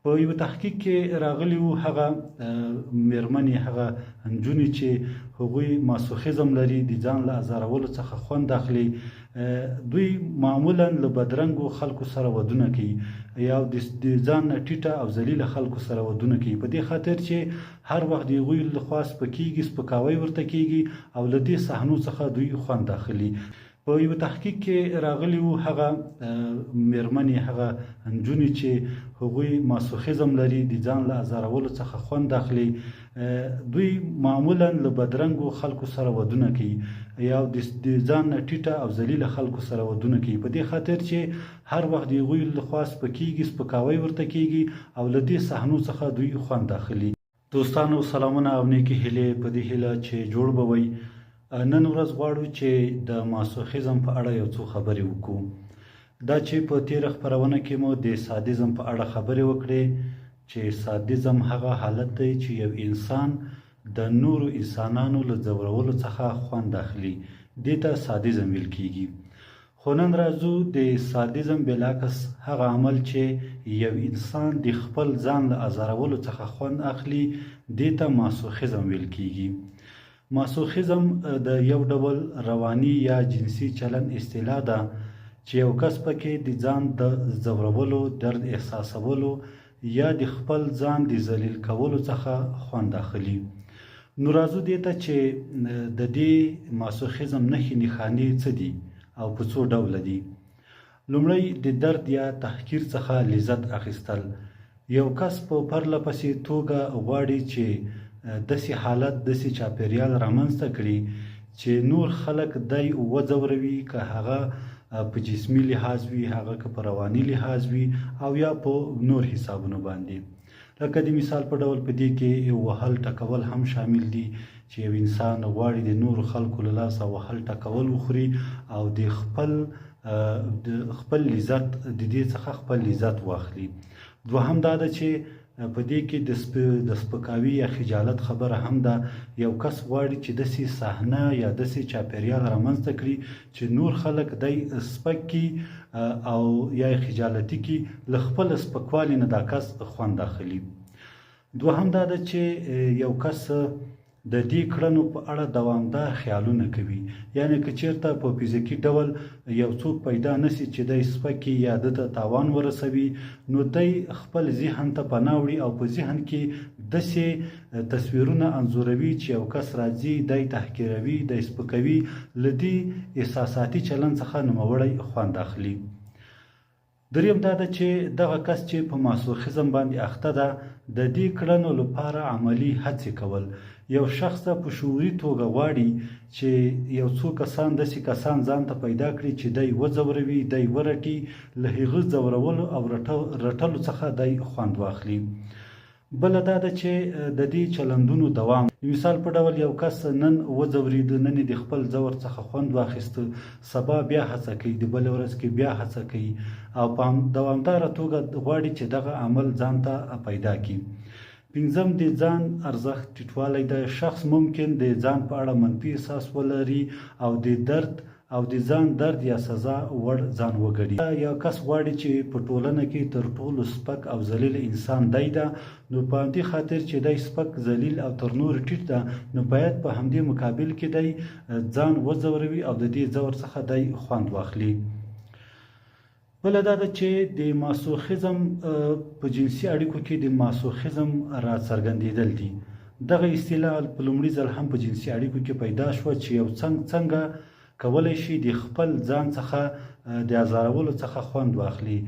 په یو تحقیق کې راغلی وو هغه میرمنې هغه نجونې چې هغوی ماسوخیزم لري د ځان له ازارولو څخه خوند اخلي دوی معمولا له بدرنګو خلکو سره ودونه کوي یا د ځان نه ټیټه او ذلیله خلکو سره ودونه کوي په دې خاطر چې هر وخت د هغوی لخوا سپکیږي سپکاوی ورته کیږي او له دې صحنو څخه دوی خوند اخلي په یو تحقیق کې راغلی وو هغه میرمنې هغه نجونې چې هغوی ماسوخیزم لري د ځان له ازارولو څخه خوند اخلي دوی معمولا له بدرنګو خلکو سره ودونه کوي یا د ځان نه ټیټه او ذلیله خلکو سره ودونه کوي په دې خاطر چې هر وخت د هغوی لخوا سپکیږي سپکاوی ورته کیږي او له دې صحنو څخه دوی خوند اخلي دوستانو سلامونه او نیکې هیلې په دې هیله چې جوړ به وئ نن ورځ غواړو چې د ماسوخیزم په اړه یو څو خبرې وکړو دا چې په تیره خپرونه کې مو د سادیزم په اړه خبرې وکړې چې سادیزم هغه حالت دی چې یو انسان د نورو انسانانو له ځورولو څخه خوند اخلي دې ته سادیزم ویل کیږي خو نن راځو د سادیزم بلاکس هغه عمل چې یو انسان د خپل ځان له ازارولو څخه خوند اخلي دې ته ماسوخیزم ویل کیږي ماسوخیزم د یو ډول رواني یا جنسي چلن اصطلاح ده چې یو کس پکې د ځان د ځورولو درد احساسولو یا د خپل ځان د ذلیل کولو څخه خوند اخلي نو راځو دې ته چې د دې ماسوخیزم نښې نښانې څه دي او په څو ډوله دي لومړی د درد یا تحقیر څخه لذت اخیستل یو کس په پرله پسې توګه غواړي چې داسې حالت داسې چاپیریال رامنځته کړي چې نور خلک دی وځوروي که هغه په جسمي لحاظ وي هغه که په رواني لحاظ وي او یا په نور حسابونو باندې لکه د مثال په ډول په دې کې وهل ټکول هم شامل دي چې یو انسان غواړي د نورو خلکو له لاسه وهل ټکول وخوري او د خپل لذت د دې څخه خپل لذت واخلي دوهم دا ده چې په دې کې د سپکاوي یا خجالت خبره هم ده یو کس غواړي چې داسې صحنه یا داسې چاپیریال رامنځته کړي چې نور خلک دی سپک کي او یا خجالتي کي له خپل سپکوالي نه دا کس خوند اخلي دوهم دا ده چې یو کس د دې کړنو په اړه دوامدار خیالونه کوي یعنی که چیرته په فزیکي ډول یو څوک پیدا نسی چې دی سپکي یا د تاوان ورسوي نو دی خپل ذهن ته پناه وړي او په ذهن کې داسې تصویرونه انځوروي چې یو کس راځي دی تحقیروي دی سپکوي له دې احساساتي چلن څخه نوموړی خوند اخلي دریم دا ده چې دغه کس چې په ماسوخیزم باندې اخته ده د دې کړنو لپاره عملی هڅې کول یو شخص په شعوري توګه غواړي چې یو څو کسان داسې کسان ځان ته پیدا کړي چې دی وځوروي دی ورټي له هغه ځورولو او رټلو څخه دی خوند واخلي بله دا ده چې د دې چلندونو دوام مثال په ډول یو کس نن وځورید نن د خپل ځور څخه خوند واخیست سبا بیا هڅه کوي د بلې ورځ کې بیا هڅه کوي او په دوامداره توګه غواړي چې دغه عمل ځان ته پیدا کړي پنځم د ځان ارزښت ټیټوالی د شخص ممکن د ځان په اړه منفي احساس ولري او د درد او د ځان درد یا سزا وړ ځان وګڼي یا کس غواړي چې په ټولنه کې تر ټولو سپک او ذلیل انسان دی ده نو په همدې خاطر چې دی سپک ذلیل او تر نورو ټیټ ده نو باید په همدې مقابل کې دی ځان وځوروي او د دې ځور څخه دی خوند واخلي بله دا ده چې د ماسوخیزم په جنسي اړیکو کې د ماسوخیزم راڅرګندېدل دي دغه اصطلاح په لومړي ځل هم په جنسي اړیکو کې پیدا شوه چې یو څنګه کولی شي د خپل ځان څخه د ازارولو څخه خوند واخلي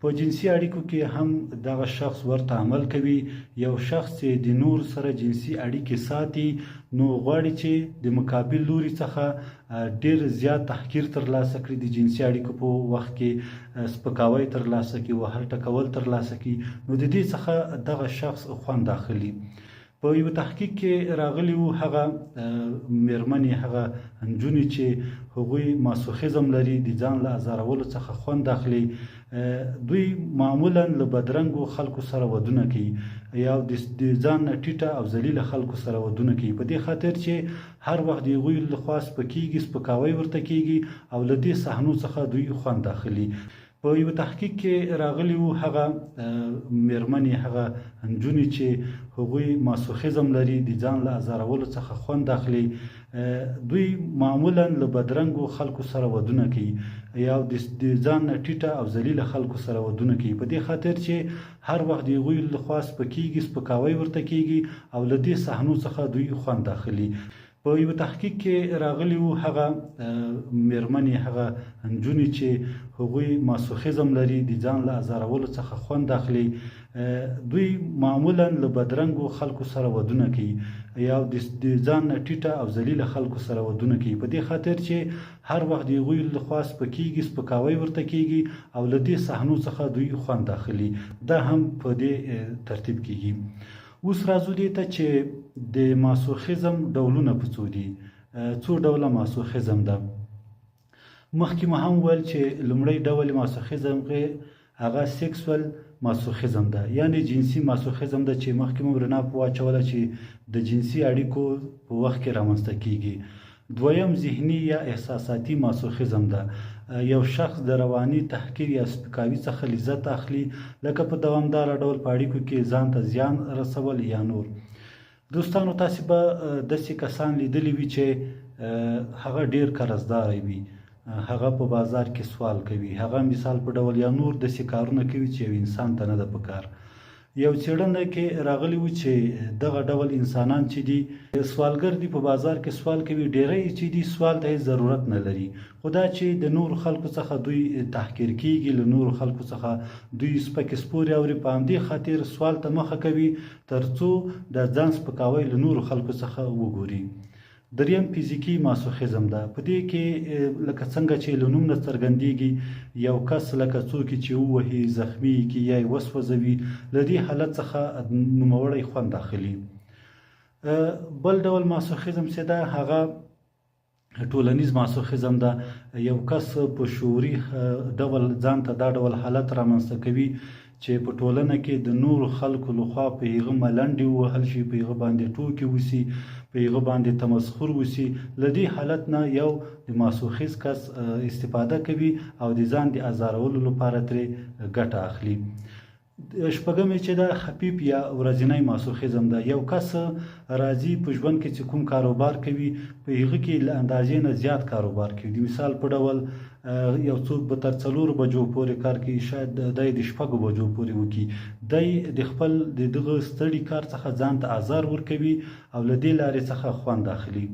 په جنسي اړیکو کې هم دغه شخص ورته عمل کوي یو شخص چې د نور سره جنسي اړیکې ساتي نو غواړي چې د مقابل لوري څخه ډیر زیات تحقیر ترلاسه کړي د جنسي اړیکو په وخت کې سپکاوی ترلاسه کړي وهل ټکول ترلاسه کړي نو د دې څخه دغه شخص خوند اخلي په یو تحقیق کې راغلی وو هغه میرمنې هغه نجونې چې هغوی ماسوخیزم لري د ځان له ازارولو څخه خوند اخلي دوی معمولا له بدرنګو خلکو سره ودونه کوي یا د ځان نه ټیټه او ذلیله خلکو سره ودونه کوي په دې خاطر چې هر وخت د هغوی لخوا سپکیږي سپکاوی ورته کیږي او له دې صحنو څخه دوی خوند اخلي په یو تحقیق کې راغلی وو هغه میرمنې هغه نجونې چې هغوی ماسوخیزم لري د ځان له ازارولو څخه خوند اخلي دوی معمولا له بدرنګو خلکو سره ودونه کوي یا د ځان نه ټیټه او ذلیله خلکو سره ودونه کوي په دې خاطر چې هر وخت د هغوی لخوا سپکیږي سپکاوی ورته کیږي او له دې صحنو څخه دوی خوند اخلي په یو تحقیق کې راغلی وو هغه میرمنې هغه نجونې چې هغوی ماسوخیزم لري د ځان له ازارولو څخه خوند اخلي دوی معمولا له بدرنګو خلکو سره ودونه کوي یا د ځان نه ټیټه او ذلیله خلکو سره ودونه کوي په دې خاطر چې هر وخت د هغوی لخوا سپکیږي سپکاوی ورته کیږي او له دې صحنو څخه دوی خوند اخلي دا هم په دې ترتیب کیږي اوس راځو دې ته چې د ماسوخیزم ډولونه په څو دي څو ډوله ماسوخیزم ده مخکې مو هم ویل چې لومړی ډول ماسوخیزم هغه سیکسوال ماسوخیزم ده یعنی جنسي ماسوخیزم ده چې مخکې مو رڼا په واچوله چې د جنسي اړیکو په وخت کې رامنځته کیږي دویم ذهني یا احساساتي ماسوخیزم ده یو شخص د رواني تحقیر یا سپکاوي څخه لذت اخلي لکه په دوامداره ډول په اړیکو کې ځان ته زیان رسول یا نور دوستانو تاسې به داسې کسان لیدلی وي چې هغه ډیر قرضداری وي هغه په بازار کې سوال کوي هغه مثال په ډول یا نور داسې کارونه کوي چې یو انسان ته نه ده پکار یو څېړنه کې راغلی و چې دغه ډول انسانان چې دي سوالګر دي په بازار کې سوال کوي ډیری چې دي سوال ته ضرورت نه لري خو دا چې د نورو خلکو څخه دوی تحقیر کیږي له نورو خلکو څخه دوی سپکې سپورې اوري په همدې خاطر سوال ته مخه کوي ترڅو د ځان سپکاوی له نورو خلکو څخه وګوري دریم فزیکی ماسوخیزم ده په دې کې لکه څنګه چې له نوم نه څرګندېږي یو کس لکه څوک چې ووهي زخمي کي یا یې وسوځوي له دې حالت څخه نوموړی خوند اخلي بل ډول ماسوخیزم چې ده هغه ټولنیز ماسوخیزم ده یو کس په شعوري ډول ځان ته دا ډول حالت رامنځته کوي چې په ټولنه کې د نورو خلکو لخوا په هغه ملنډې ووهل شي په هغه باندې ټوکې وسي په هغه باندې تمسخر وسي له دې حالت نه یو د ماسوخیز کس استفاده کوي او د ځان د ازارولو لپاره ترې ګټه اخلي شپږم چې دا خفیف یا ورځنی ماسوخیزم ده یو کس راځي په ژوند کې چې کوم کاروبار کوي په هغه کې له اندازې نه زیات کاروبار کوي د مثال په ډول یو څوک به تر 4 بجو پورې کار کوي شاید دی د 6 بجو پورې وکړي دی د خپل دغه ستړي کار څخه ځان ته آزار ورکوي او له دې لارې څخه خوند اخلي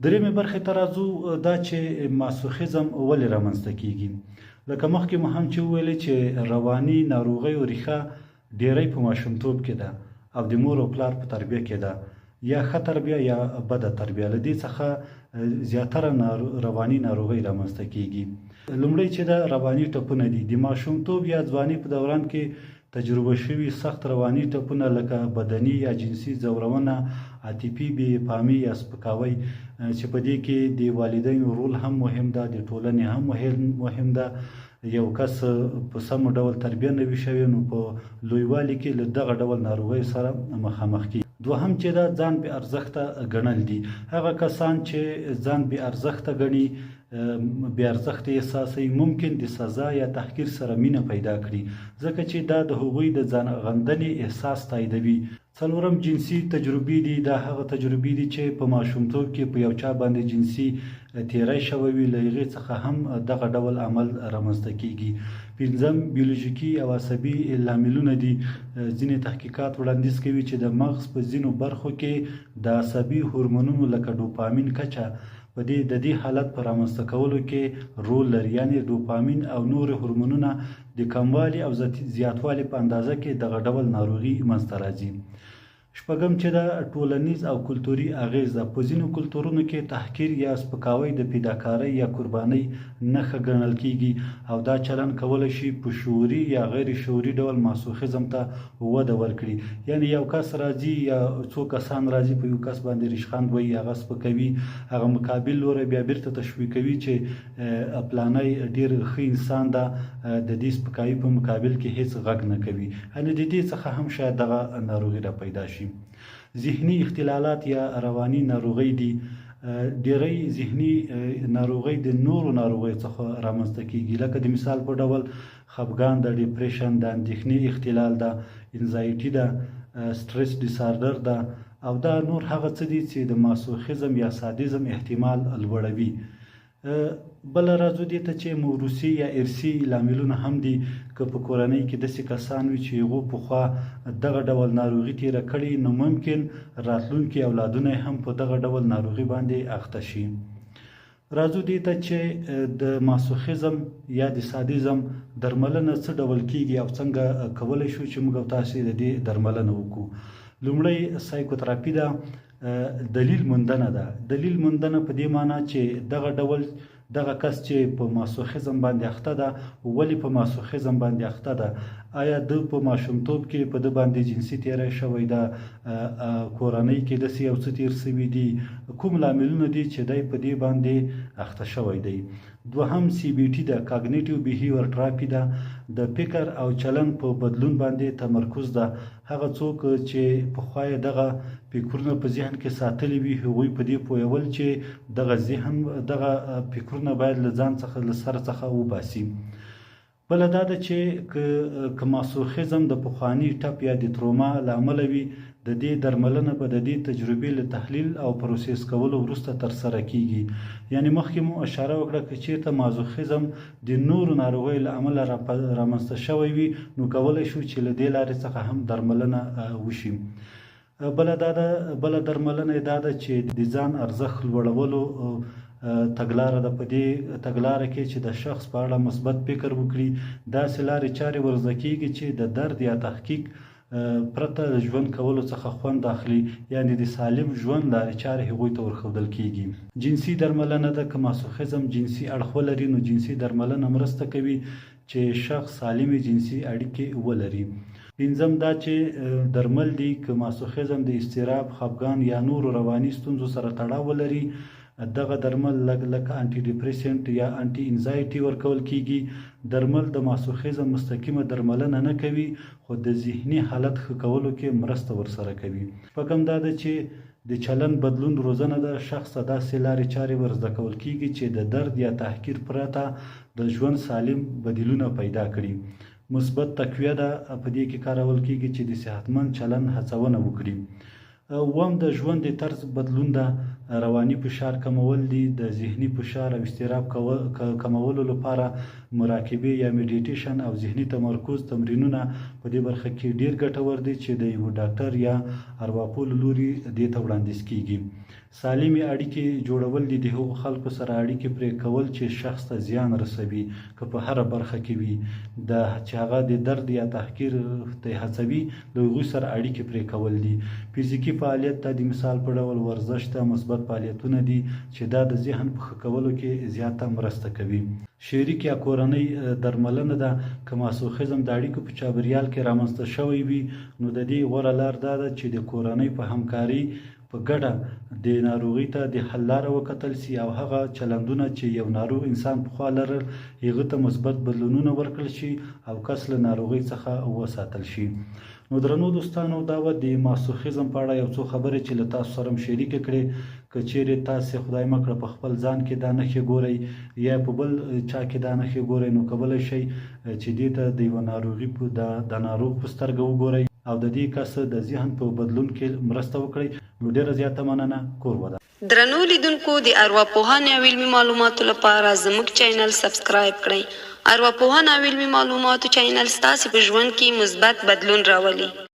درېیمې برخې ته راځو دا چې ماسوخیزم ولې رامنځته کیږي لکه مخکې مو هم چې وویلې چې رواني ناروغیو ریښه ډیری په ماشومتوب کې ده او د مور او پلار په تربیه کې ده یا ښه تربیه یا بده تربیه له دې څخه زیاتره رواني ناروغۍ رامنځته کیږي لومړی چې دا رواني ټپونه دي د ماشومتوب یا ځواني په دوران کې تجربه شوي سخت رواني ټپونه لکه بدني یا جنسي ځورونه عاطفي بې فهمي یا سپکاوی چې په دې کې د والدینو رول هم مهم ده د ټولنې هم مهم ده یو کس په سم ډول تربیه نه وي شوی نو په لویوالي کې له دغه ډول ناروغۍ سره مخامخ کیږي دوهم چې دا ځان بې ارزښته ګڼل دي هغه کسان چې ځان بې ارزښته ګڼي بې ارزښته احساسوي ممکن د سزا یا تحقیر سره مینه پیدا کړي ځکه چې دا د هغوی د ځان غندنې احساس تاییدوي څلورم جنسي تجربې دي دا هغه تجربې دي چې په ماشومتوب کې په یو چا باندې جنسي تیری شوی وي له هغې څخه هم دغه ډول عمل رامنځته کیږي پنځم بیولوژیکي او عصبي لاملونه دي ځینې تحقیقات وړاندیز کوي چې د مغز په ځینو برخو کې د عصبي هورمونونو لکه ډوپامین کچه په دې حالت په رامنځته کولو کې رول لري یعنې ډوپامین او نور هورمونونه د کموالي او زیاتوالي په اندازه کې دغه ډول ناروغي منځته راځي شپږم چې دا ټولنیز او کلتوري اغیز ده په ځینو کلتورونو کې تحقیر یا سپکاوی د پیداکارۍ یا قربانۍ نښه ګڼل کیږي او دا چلن کولی شي په شعوري یا غیر شعوري ډول ماسوخیزم ته وده ورکړي یعنې یو کس راځي یا څو کسان راځي په یو کس باندې ریشخند وایي هغه سپکوي هغه مقابل لوری بیا بیرته تشویقوي چې پلانی ډیر ښه انسان ده د دې سپکاوي په مقابل کې هیڅ غږ نه کوي یعنې د دې څخه هم شاید دغه ناروغي را پیدا شي ذهني اختلالات یا رواني ناروغۍ دي ډیری ذهني ناروغۍ د نورو ناروغیو څخه رامنځته کیږي، لکه د مثال په ډول خفګان ده، ډیپریشن ده، اندېښنې اختلال ده، انزایټي ده، سټرس ډیساردر ده، او دا نور هغه څه دي چې د ماسوخیزم یا سادیزم احتمال لوړوي. بله راځو دې ته چې موروثي یا ارثي لاملونه هم دي. که په کورنۍ کې داسې کسان وي چې هغو پخوا دغه ډول ناروغي تېره کړې، نو ممکن راتلونکي اولادونه هم په دغه ډول ناروغي باندې اخته شي. راځو دې ته چې د ماسوخیزم یا د سادیزم درملنه څه ډول کیږي او څنګه کولی شو چې موږ او تاسې د دې درملنه وکړو. لومړی سایکوتراپي ده، دلیل موندنه ده. دلیل موندنه په دې معنی چې دغه کس چې په ماسوخیزم باندې اخته ده، ولې په ماسوخیزم باندې اخته ده؟ آیا د په ماشومتوب کې په ده باندې جنسي تیری شوی ده؟ کورنۍ کې داسې یو څه تیر شوي دي؟ کوم لاملونه دي چې دی په دې باندې اخته شوی دی؟ دوهم CBT ده، کاګنیټیو بیهیویر تراپي ده، د فکر او چلن په بدلون باندې تمرکز ده. هغه څوک چې پخوا یې دغه فکرونه په ذهن کې ساتلي وي، هغوی په دې پوهول چې دغه فکرونه باید له ځان څخه له سر څخه وباسي. بله دا ده چې که ماسوخیزم د پخواني ټپ یا د تروما له امله وي، د دې درملنه به د دې تجربې له تحلیل او پروسس کولو وروسته ترسره کیږي. یعنی مخکې مو اشاره وکړه که چېرته ماسوخیزم د نورو ناروغیو له امله رامنځته شوی وي، نو کولی شو چې له دې لارې څخه هم درملنه وشي. بله درملنه دا ده چې د ځان ارزښت لوړولو تګلاره ده. په دې تګلاره کې چې د شخص په اړه مثبت فکر وکړي، داسې لارې چارې ورزده کیږي چې د درد یا تحقیق پرته د ژوند کولو څخه خوند اخلي، یعنی د سالم ژوند لارې چارې هغوی ته ورښودل کیږي. جنسي درملنه ده. که ماسوخیزم جنسي اړخ ولري، نو جنسي درملنه مرسته کوي چې شخص سالمې جنسي اړیکې ولري. پنځم دا چې درمل دي که ماسوخیزم د اضطراب، خفګان یا نورو رواني ستونزو سره تړاو ولري، دغه درمل لکه انټي ډیپریسنټ یا انټي انزایټي ورکول کیږي. درمل د ماسوخیزم مستقیمه درملنه نه کوي، خو د ذهني حالت ښه کولو کې مرسته ورسره کوي. شپږم دا ده چې د چلن بدلون روزنه ده. شخص ته داسې لارې چارې ورزده کول کیږي چې د درد یا تحقیر پرته د ژوند سالم بدیلونه پیدا کړي. مثبت تقویه ده، په دې کې کارول کیږي چې د صحتمند چلن هڅونه وکړي. اووم د ژوند د طرز بدلون ده. رواني فشار کمول دي. د ذهني فشار او اضطراب کمولو لپاره مراقبه یا میډیټیشن او ذهني تمرکز تمرینونه په دې برخه کې ډیر ګټور دي چې د یو ډاکټر یا ارواپوه له لوري دې ته وړاندیز کیږي. سالمې اړیکې جوړول دي. د هغو خلکو سره اړیکې پرې کول چې شخص ته زیان رسوي، که په هره برخه کې وي، چې هغه د درد یا تحقیر ته هڅوي، له هغوی سره اړیکې پرې کول دي. فزیکي فعالیت ته د مثال په ډول ورزش ته مثبت فعالیتونه دي چې دا د ذهن په ښه کولو کې زیاته مرسته کوي. شریک یا کورنۍ درملنه ده. که ماسوخیزم د اړیکو په چاپیریال کې رامنځته شوی وي، نو د دې غوره لار دا ده چې د کورنۍ په همکاري په ګډه د ناروغۍ ته د حل لاره وکتل سي، او هغه چلندونه چې یو ناروغ انسان پخوا لرل، هغه ته مثبت بدلونونه ورکړل شي او کس له ناروغۍ څخه وساتل شي. نو درنو دوستانو، دا و د ماسوخیزم په اړه یو څو خبرې چې له تاسو سره شریک کړې. که چیرې تاسې خدای مه کړه په خپل ځان کې دا نښې ګورئ یا په بل چا کې دا نښې ګورئ، نو کولی شئ چې دې ته د یوه ناروغي د ناروغ په سترګه وګورئ او د دې کس د ذهن په بدلون کې مرسته وکړئ. نو ډیره زیاته مننه. کور وده. درنو لیدونکو، د ارواپوهنې او علمي معلوماتو لپاره زموږ چینل سبسکرایب کړئ. ارواپوهنه او علمي معلوماتو چینل ستاسې په ژوند کې مثبت بدلون راولي.